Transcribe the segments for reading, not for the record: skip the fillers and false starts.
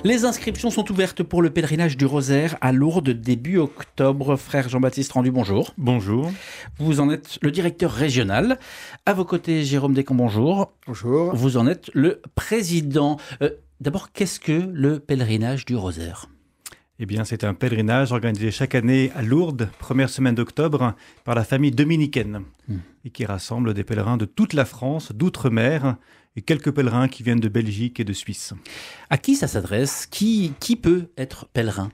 Les inscriptions sont ouvertes pour le pèlerinage du Rosaire à Lourdes début octobre. Frère Jean-Baptiste Rendu, bonjour. Bonjour. Vous en êtes le directeur régional. À vos côtés, Jérôme Descamps, bonjour. Bonjour. Vous en êtes le président. D'abord, qu'est-ce que le pèlerinage du Rosaire ? Eh bien, c'est un pèlerinage organisé chaque année à Lourdes, première semaine d'octobre, par la famille dominicaine, et qui rassemble des pèlerins de toute la France, d'outre-mer, et quelques pèlerins qui viennent de Belgique et de Suisse. À qui ça s'adresse ? Qui peut être pèlerin ?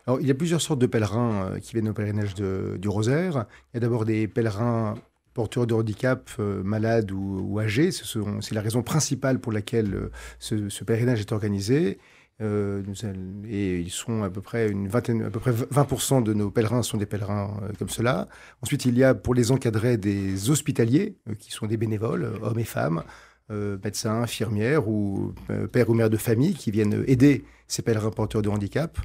Alors, il y a plusieurs sortes de pèlerins qui viennent au pèlerinage du Rosaire. Il y a d'abord des pèlerins porteurs de handicap, malades ou âgés. C'est la raison principale pour laquelle ce pèlerinage est organisé. Et ils sont à peu près 20% de nos pèlerins sont des pèlerins comme cela. Ensuite, il y a pour les encadrer des hospitaliers qui sont des bénévoles, hommes et femmes, médecins, infirmières ou pères ou mères de famille qui viennent aider ces pèlerins porteurs de handicap.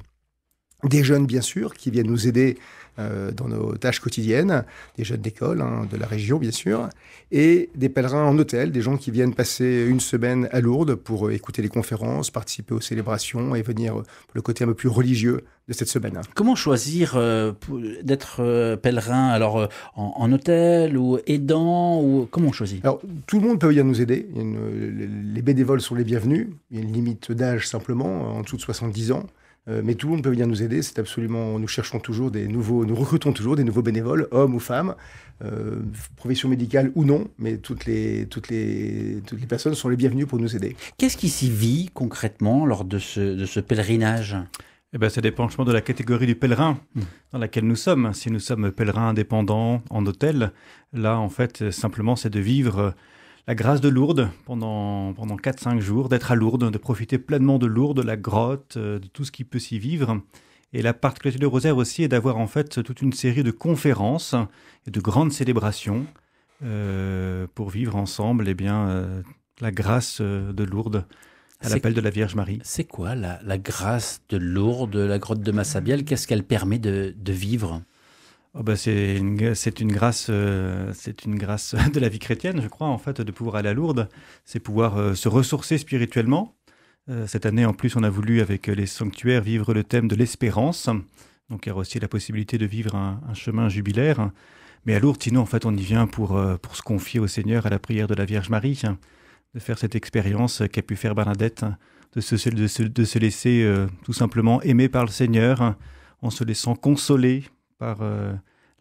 Des jeunes, bien sûr, qui viennent nous aider dans nos tâches quotidiennes, des jeunes d'école, de la région, bien sûr, et des pèlerins en hôtel, des gens qui viennent passer une semaine à Lourdes pour écouter les conférences, participer aux célébrations et venir pour le côté un peu plus religieux de cette semaine. Comment choisir d'être pèlerin ? Alors, en hôtel ou aidant ou comment on choisit ? Alors, tout le monde peut venir nous aider. Les bénévoles sont les bienvenus. Il y a une limite d'âge simplement, en dessous de 70 ans. Mais tout le monde peut venir nous aider. C'est absolument. Nous recrutons toujours des nouveaux bénévoles, hommes ou femmes, profession médicale ou non, mais toutes les personnes sont les bienvenues pour nous aider. Qu'est-ce qui s'y vit concrètement lors de ce pèlerinage ? Eh bien, ça dépend de la catégorie du pèlerin dans laquelle nous sommes. Si nous sommes pèlerins indépendants en hôtel, là, en fait, simplement, c'est de vivre la grâce de Lourdes pendant 4-5 jours, d'être à Lourdes, de profiter pleinement de Lourdes, de la grotte, de tout ce qui peut s'y vivre. Et la particularité du Rosaire aussi est d'avoir en fait toute une série de conférences et de grandes célébrations pour vivre ensemble la grâce de Lourdes à l'appel de la Vierge Marie. C'est quoi la grâce de Lourdes, la grotte de Massabielle ? Qu'est-ce qu'elle permet de vivre ? C'est une grâce de la vie chrétienne, je crois, en fait, de pouvoir aller à Lourdes. C'est pouvoir se ressourcer spirituellement. Cette année, en plus, on a voulu, avec les sanctuaires, vivre le thème de l'espérance. Donc, il y a aussi la possibilité de vivre un chemin jubilaire. Mais à Lourdes, sinon, en fait, on y vient pour se confier au Seigneur, à la prière de la Vierge Marie, de faire cette expérience qu'a pu faire Bernadette, de se laisser tout simplement aimer par le Seigneur, en se laissant consoler par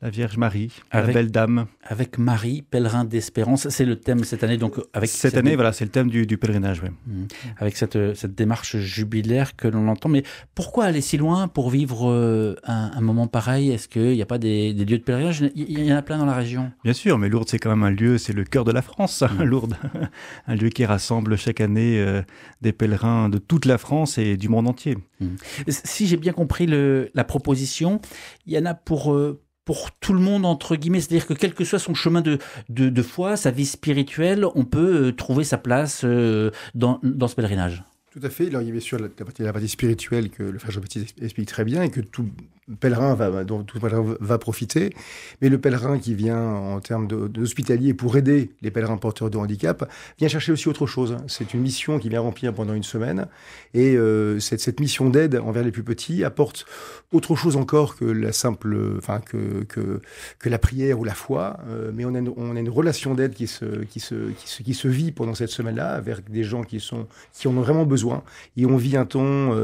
la Vierge Marie, la belle dame. Avec Marie, pèlerin d'espérance, c'est le thème cette année. Donc avec cette année, voilà, c'est le thème du pèlerinage. Ouais. Avec cette démarche jubilaire que l'on entend. Mais pourquoi aller si loin pour vivre un moment pareil ? Est-ce qu'il n'y a pas des lieux de pèlerinage ? Il y en a plein dans la région. Bien sûr, mais Lourdes, c'est quand même un lieu, c'est le cœur de la France, Lourdes. Un lieu qui rassemble chaque année des pèlerins de toute la France et du monde entier. Si j'ai bien compris la proposition, il y en a pour tout le monde, entre guillemets, c'est-à-dire que quel que soit son chemin de foi, sa vie spirituelle, on peut trouver sa place dans ce pèlerinage. Tout à fait. Alors, il y a bien sûr la partie spirituelle que le frère Jean-Baptiste explique très bien et que tout pèlerin va profiter. Mais le pèlerin qui vient en termes d'hospitalier pour aider les pèlerins porteurs de handicap vient chercher aussi autre chose. C'est une mission qu'il vient remplir pendant une semaine. Et cette mission d'aide envers les plus petits apporte autre chose encore que la simple, que la prière ou la foi. Mais on a une relation d'aide qui se vit pendant cette semaine-là avec des gens qui en ont vraiment besoin. Et on vit un temps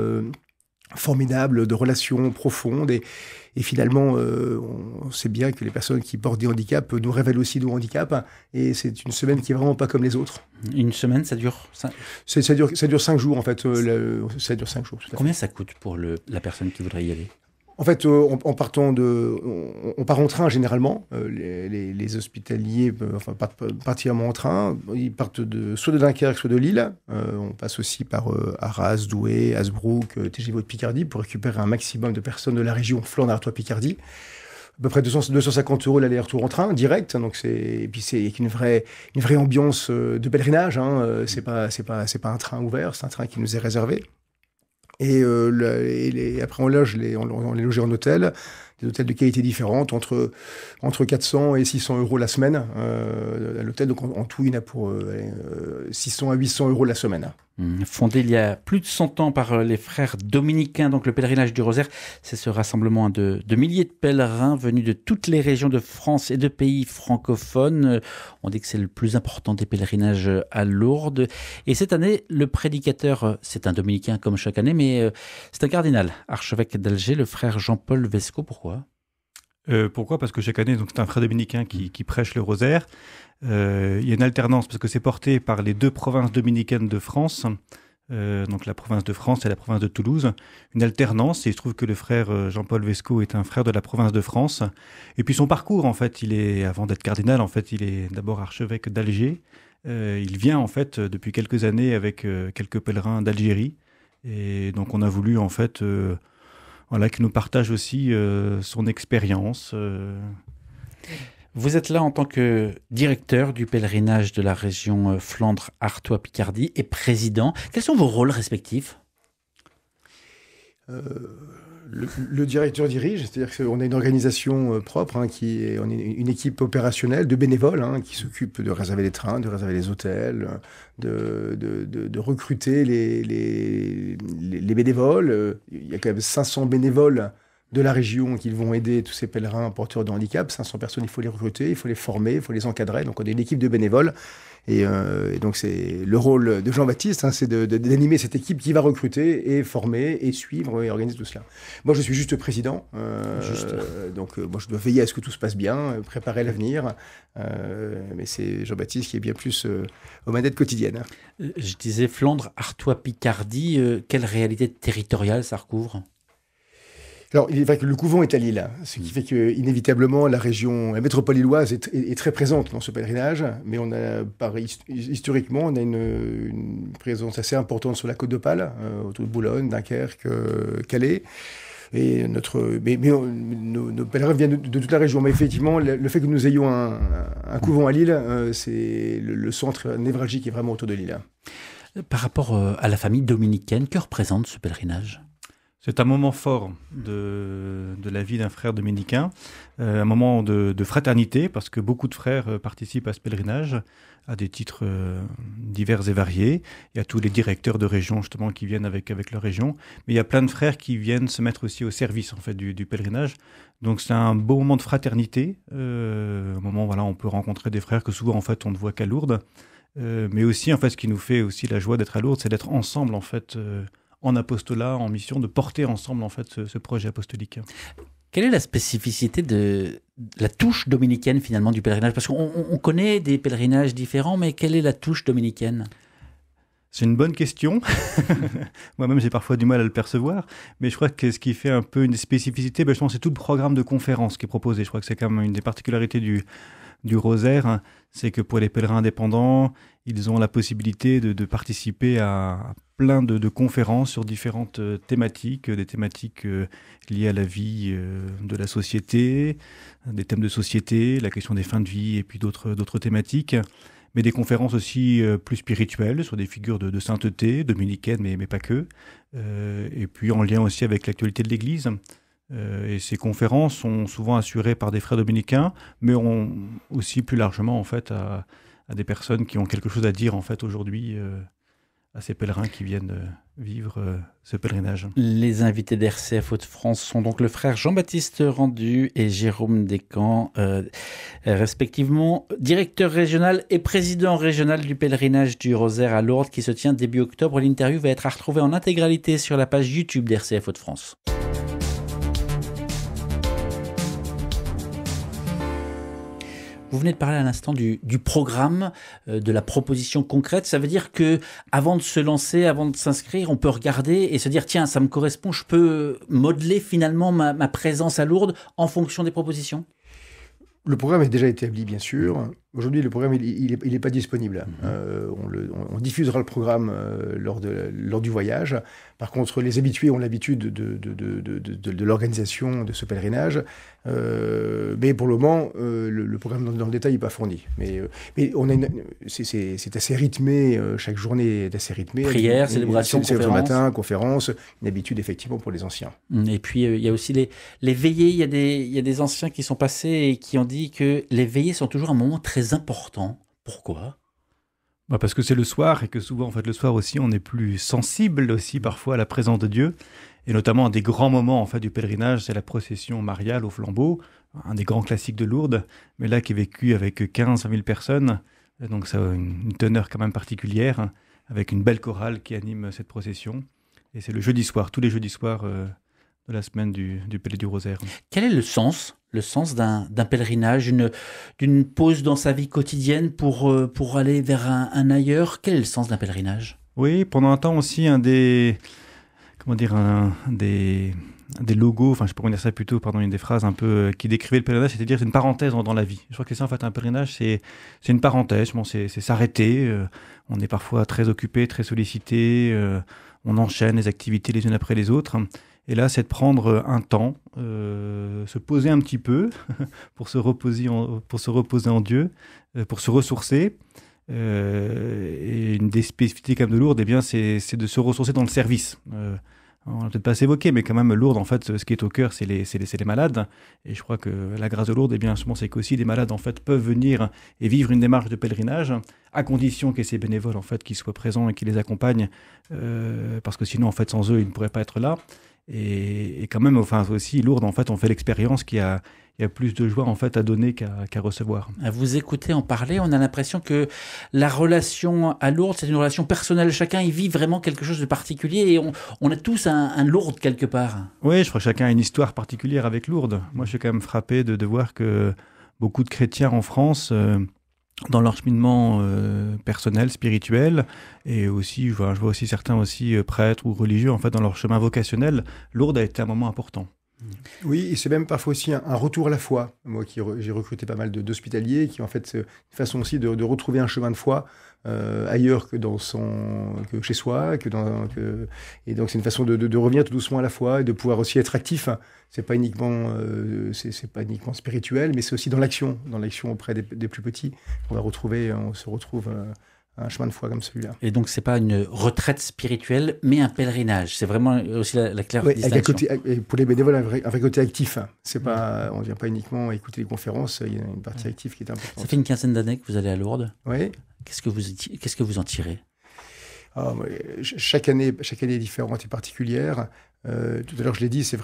formidable de relations profondes et finalement on sait bien que les personnes qui portent des handicaps nous révèlent aussi nos handicaps et c'est une semaine qui est vraiment pas comme les autres. Une semaine, ça dure 5... ça dure 5 jours en fait. Ça dure 5 jours. Combien ça coûte pour la personne qui voudrait y aller ? En fait, on part en train généralement. Les hospitaliers partent particulièrement en train. Ils partent soit de Dunkerque, soit de Lille. On passe aussi par Arras, Douai, Hasbrook, TGV de Picardie pour récupérer un maximum de personnes de la région Flandre-Artois-Picardie. À peu près 250 € l'aller-retour en train, direct. Donc et puis c'est une vraie ambiance de pèlerinage. C'est pas un train ouvert, c'est un train qui nous est réservé. Et après, on les loge en hôtel. hôtels de qualité différente, entre 400 et 600 euros la semaine à l'hôtel. Donc en tout, il y en a pour 600 à 800 euros la semaine. Fondé il y a plus de 100 ans par les frères dominicains, donc le pèlerinage du Rosaire, c'est ce rassemblement de milliers de pèlerins venus de toutes les régions de France et de pays francophones. On dit que c'est le plus important des pèlerinages à Lourdes. Et cette année, le prédicateur, c'est un dominicain comme chaque année, mais c'est un cardinal, archevêque d'Alger, le frère Jean-Paul Vesco. Pourquoi ? Pourquoi ? Parce que chaque année, donc, c'est un frère dominicain qui prêche le rosaire. Il y a une alternance parce que c'est porté par les 2 provinces dominicaines de France, donc la province de France et la province de Toulouse. Une alternance, et il se trouve que le frère Jean-Paul Vesco est un frère de la province de France. Et puis son parcours, en fait, avant d'être cardinal, en fait, il est d'abord archevêque d'Alger. Il vient, en fait, depuis quelques années avec quelques pèlerins d'Algérie. Et donc on a voulu, en fait... qu'il nous partage aussi son expérience. Vous êtes là en tant que directeur du pèlerinage de la région Flandre-Artois-Picardie et président. Quels sont vos rôles respectifs ? Le directeur dirige, c'est-à-dire qu'on a une organisation propre, on est une équipe opérationnelle de bénévoles qui s'occupe de réserver les trains, de réserver les hôtels, de recruter les bénévoles. Il y a quand même 500 bénévoles de la région qui vont aider tous ces pèlerins porteurs de handicap. 500 personnes, il faut les recruter, il faut les former, il faut les encadrer. Donc on a une équipe de bénévoles. Et donc c'est le rôle de Jean-Baptiste, c'est d'animer cette équipe qui va recruter et former et suivre et organiser tout cela. Moi je suis juste président, donc moi je dois veiller à ce que tout se passe bien, préparer l'avenir, mais c'est Jean-Baptiste qui est bien plus aux manettes quotidiennes. Je disais Flandre, Artois, Picardie, quelle réalité territoriale ça recouvre ? Alors, il est vrai que le couvent est à Lille, ce qui fait que, inévitablement, la métropole lilloise est très présente dans ce pèlerinage, mais historiquement, on a une présence assez importante sur la Côte d'Opale, autour de Boulogne, Dunkerque, Calais. Et nos pèlerins viennent de toute la région. Mais effectivement, le fait que nous ayons un couvent à Lille, c'est le centre névralgique est vraiment autour de Lille. Par rapport à la famille dominicaine, que représente ce pèlerinage ? C'est un moment fort de la vie d'un frère dominicain, un moment de fraternité, parce que beaucoup de frères participent à ce pèlerinage, à des titres divers et variés. Il y a tous les directeurs de région, justement, qui viennent avec leur région. Mais il y a plein de frères qui viennent se mettre aussi au service, en fait, du pèlerinage. Donc c'est un beau moment de fraternité, un moment où on peut rencontrer des frères que souvent, en fait, on ne voit qu'à Lourdes. Mais aussi, en fait, ce qui nous fait aussi la joie d'être à Lourdes, c'est d'être ensemble, en fait, en apostolat, en mission, de porter ensemble en fait ce projet apostolique. Quelle est la spécificité de la touche dominicaine finalement du pèlerinage ? Parce qu'on connaît des pèlerinages différents, mais quelle est la touche dominicaine ? C'est une bonne question. Moi-même, j'ai parfois du mal à le percevoir. Mais je crois que ce qui fait un peu une spécificité, je pense, c'est tout le programme de conférences qui est proposé. Je crois que c'est quand même une des particularités du rosaire, c'est que pour les pèlerins indépendants, ils ont la possibilité de participer à plein de conférences sur différentes thématiques, des thématiques liées à la vie de la société, des thèmes de société, la question des fins de vie et puis d'autres thématiques, mais des conférences aussi plus spirituelles sur des figures de sainteté, dominicaines, mais pas que, et puis en lien aussi avec l'actualité de l'Église. Et ces conférences sont souvent assurées par des frères dominicains, mais aussi plus largement en fait à des personnes qui ont quelque chose à dire en fait aujourd'hui à ces pèlerins qui viennent vivre ce pèlerinage. Les invités d'RCF Hauts-de-France sont donc le frère Jean-Baptiste Rendu et Jérôme Descamps, respectivement directeur régional et président régional du pèlerinage du Rosaire à Lourdes qui se tient début octobre. L'interview va être à retrouver en intégralité sur la page YouTube d'RCF Hauts-de-France. Vous venez de parler à l'instant du programme, de la proposition concrète. Ça veut dire que avant de se lancer, avant de s'inscrire, on peut regarder et se dire tiens, ça me correspond, je peux modeler finalement ma présence à Lourdes en fonction des propositions. Le programme est déjà établi, bien sûr. Aujourd'hui, le programme, il est pas disponible. On diffusera le programme lors du voyage. Par contre, les habitués ont l'habitude de l'organisation de ce pèlerinage. Mais pour le moment, le programme dans le détail n'est pas fourni. Mais c'est assez rythmé. Chaque journée est assez rythmée. Prière, célébration, conférence. Le matin, conférence. Une habitude, effectivement, pour les anciens. Et puis, il y a aussi les veillées. Il y a des anciens qui sont passés et qui ont dit que les veillées sont toujours un moment très important. Pourquoi ? Parce que c'est le soir et que souvent, en fait, le soir aussi, on est plus sensible aussi parfois à la présence de Dieu. Et notamment, un des grands moments en fait, du pèlerinage, c'est la procession mariale au flambeau, un des grands classiques de Lourdes, mais là qui est vécu avec 15-20 000 personnes. Donc ça a une teneur quand même particulière, avec une belle chorale qui anime cette procession. Et c'est le jeudi soir, tous les jeudis soirs de la semaine du Pèlerin du Rosaire. Quel est le sens d'un pèlerinage, d'une pause dans sa vie quotidienne pour aller vers un ailleurs? Quel est le sens d'un pèlerinage? Oui, pendant un temps aussi, un des logos, enfin je pourrais dire ça plutôt, pardon, une des phrases un peu qui décrivait le pèlerinage, c'est-à-dire c'est une parenthèse dans la vie. Je crois que c'est ça en fait un pèlerinage, c'est une parenthèse, c'est s'arrêter, on est parfois très occupé, très sollicité, on enchaîne les activités les unes après les autres. Et là, c'est de prendre un temps, se poser un petit peu pour se reposer en Dieu, pour se ressourcer. Et une des spécificités comme de Lourdes, eh bien, c'est de se ressourcer dans le service. On n'a peut-être pas assez évoqué, mais quand même, Lourdes, en fait, ce qui est au cœur, c'est les malades. Et je crois que la grâce de Lourdes, eh bien, c'est qu'aussi les malades, en fait, peuvent venir et vivre une démarche de pèlerinage, à condition qu'il y ait ces bénévoles, en fait, qui soient présents et qui les accompagnent, parce que sinon, en fait, sans eux, ils ne pourraient pas être là. Et quand même, enfin, aussi, Lourdes, en fait, on fait l'expérience qu'il y a plus de joie, en fait, à donner qu'à recevoir. À vous écouter en parler, on a l'impression que la relation à Lourdes, c'est une relation personnelle. Chacun y vit vraiment quelque chose de particulier et on a tous un Lourdes quelque part. Oui, je crois que chacun a une histoire particulière avec Lourdes. Moi, je suis quand même frappé de voir que beaucoup de chrétiens en France... dans leur cheminement personnel, spirituel, et aussi, je vois aussi certains aussi prêtres ou religieux, en fait, dans leur chemin vocationnel, Lourdes a été un moment important. Oui, et c'est même parfois aussi un retour à la foi. Moi, j'ai recruté pas mal d'hospitaliers qui, en fait, une façon aussi de retrouver un chemin de foi ailleurs que que chez soi, et donc c'est une façon de revenir tout doucement à la foi et de pouvoir aussi être actif. C'est pas uniquement spirituel, mais c'est aussi dans l'action auprès des plus petits. On se retrouve un chemin de foi comme celui-là. Et donc c'est pas une retraite spirituelle, mais un pèlerinage. C'est vraiment aussi la claire distinction. Et pour les bénévoles, un vrai côté actif. C'est pas, on vient pas uniquement écouter les conférences. Il y a une partie active qui est importante. Ça fait une quinzaine d'années que vous allez à Lourdes. Oui. Qu'est-ce que vous en tirez? Chaque année est différente et particulière. Tout à l'heure, je l'ai dit, c'est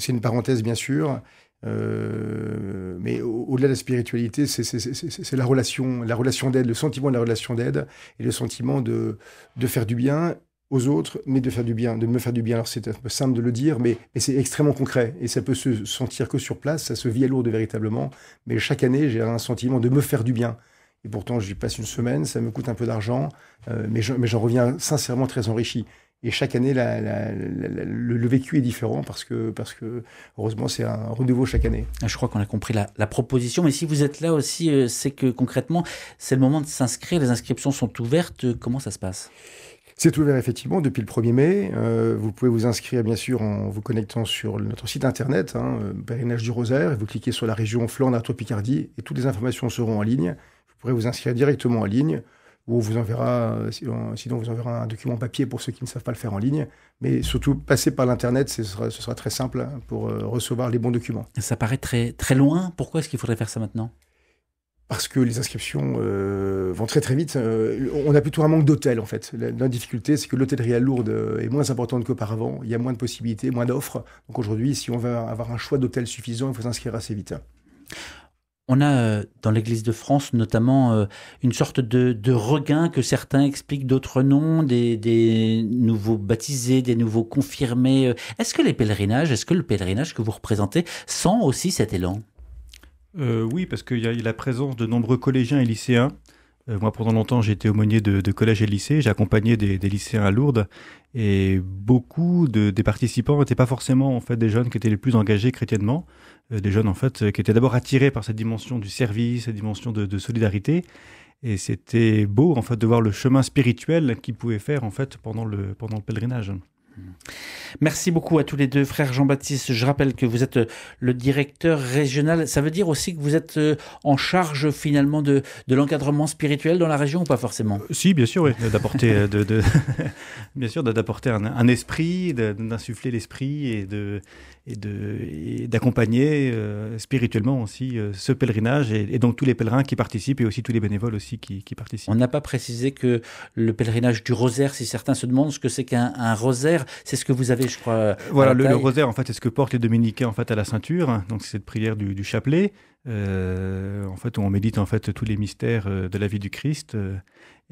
une parenthèse, bien sûr. Mais au-delà de la spiritualité, c'est la relation d'aide, le sentiment de la relation d'aide et le sentiment de faire du bien aux autres, mais de me faire du bien. Alors c'est un peu simple de le dire, mais c'est extrêmement concret et ça peut se sentir que sur place, ça se vit à Lourdes véritablement. Mais chaque année, j'ai un sentiment de me faire du bien. Et pourtant, j'y passe une semaine, ça me coûte un peu d'argent, mais j'en reviens sincèrement très enrichi. Et chaque année, le vécu est différent parce que heureusement, c'est un renouveau chaque année. Je crois qu'on a compris la proposition. Mais si vous êtes là aussi, c'est que concrètement, c'est le moment de s'inscrire. Les inscriptions sont ouvertes. Comment ça se passe ? C'est ouvert effectivement depuis le 1er mai. Vous pouvez vous inscrire bien sûr en vous connectant sur notre site internet, Pèlerinage du Rosaire, et vous cliquez sur la région Flandre, Artois, Picardie, et toutes les informations seront en ligne. Vous pourrez vous inscrire directement en ligne, ou on vous enverra, sinon on vous enverra un document papier pour ceux qui ne savent pas le faire en ligne. Mais surtout, passer par l'internet, ce sera très simple pour recevoir les bons documents. Ça paraît très, très loin. Pourquoi est-ce qu'il faudrait faire ça maintenant ? Parce que les inscriptions vont très très vite. On a plutôt un manque d'hôtels en fait. La difficulté, c'est que l'hôtellerie à Lourdes est moins importante qu'auparavant. Il y a moins de possibilités, moins d'offres. Donc aujourd'hui, si on veut avoir un choix d'hôtel suffisant, il faut s'inscrire assez vite. On a dans l'Église de France notamment une sorte de regain que certains expliquent d'autres non, des nouveaux baptisés, des nouveaux confirmés. Est-ce que le pèlerinage que vous représentez sent aussi cet élan ? Oui, parce qu'il y a la présence de nombreux collégiens et lycéens Moi, pendant longtemps, j'ai été aumônier de collège et de lycée. J'ai accompagné des lycéens à Lourdes. Et beaucoup des participants n'étaient pas forcément en fait des jeunes qui étaient les plus engagés chrétiennement. Des jeunes en fait qui étaient d'abord attirés par cette dimension du service, cette dimension de solidarité. Et c'était beau en fait de voir le chemin spirituel qu'ils pouvaient faire en fait pendant le pèlerinage. Merci beaucoup à tous les deux, frère Jean-Baptiste. Je rappelle que vous êtes le directeur régional. Ça veut dire aussi que vous êtes en charge finalement de l'encadrement spirituel dans la région ou pas forcément ? Si, bien sûr, oui. D'apporter, bien sûr, d'apporter un esprit, d'insuffler l'esprit et d'accompagner spirituellement aussi ce pèlerinage et donc tous les pèlerins qui participent et aussi tous les bénévoles aussi qui participent. On n'a pas précisé que le pèlerinage du rosaire, si certains se demandent ce que c'est qu'un rosaire, c'est ce que vous avez, je crois. Voilà, le rosaire, en fait, c'est ce que portent les dominicains en fait à la ceinture. Donc, c'est cette prière du chapelet, en fait, où on médite en fait tous les mystères de la vie du Christ.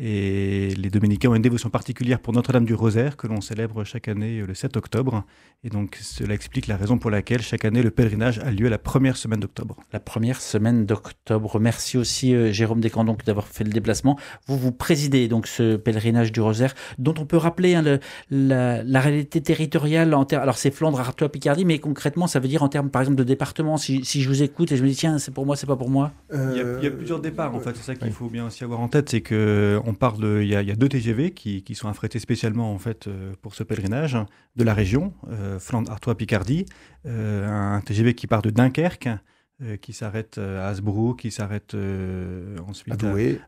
Et les dominicains ont une dévotion particulière pour Notre-Dame du Rosaire que l'on célèbre chaque année le 7 octobre. Et donc, cela explique la raison pour laquelle chaque année le pèlerinage a lieu la première semaine d'octobre. La première semaine d'octobre. Merci aussi Jérôme Descamps d'avoir fait le déplacement. Vous présidez donc ce pèlerinage du Rosaire dont on peut rappeler la réalité territoriale. Alors c'est Flandre, Artois, Picardie, mais concrètement ça veut dire en termes par exemple de département. Si je vous écoute et je me dis tiens c'est pour moi, c'est pas pour moi. Il y a plusieurs départs en fait. C'est ça qu'il faut bien aussi avoir en tête, c'est que on parle il y a 2 TGV qui sont affrétés spécialement en fait pour ce pèlerinage de la région, Flandre, Artois, Picardie, un TGV qui part de Dunkerque, qui s'arrête à Hasbro, qui s'arrête ensuite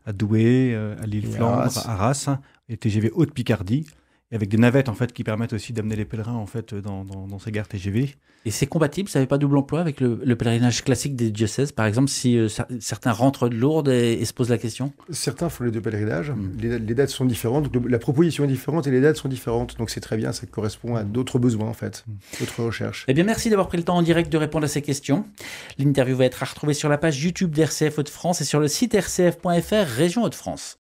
à Douai, à Lille-Flandre, à Arras, et TGV Haute-Picardie, et avec des navettes en fait qui permettent aussi d'amener les pèlerins en fait dans ces gares TGV. Et c'est compatible, ça n'avait pas double emploi avec le pèlerinage classique des diocèses, par exemple, si certains rentrent de Lourdes et se posent la question ? Certains font les 2 pèlerinages. Les dates sont différentes, donc la proposition est différente et les dates sont différentes. Donc c'est très bien, ça correspond à d'autres besoins en fait, d'autres recherches. Eh bien, merci d'avoir pris le temps en direct de répondre à ces questions. L'interview va être à retrouver sur la page YouTube d'RCF Hauts-de-France et sur le site rcf.fr Région Hauts-de-France.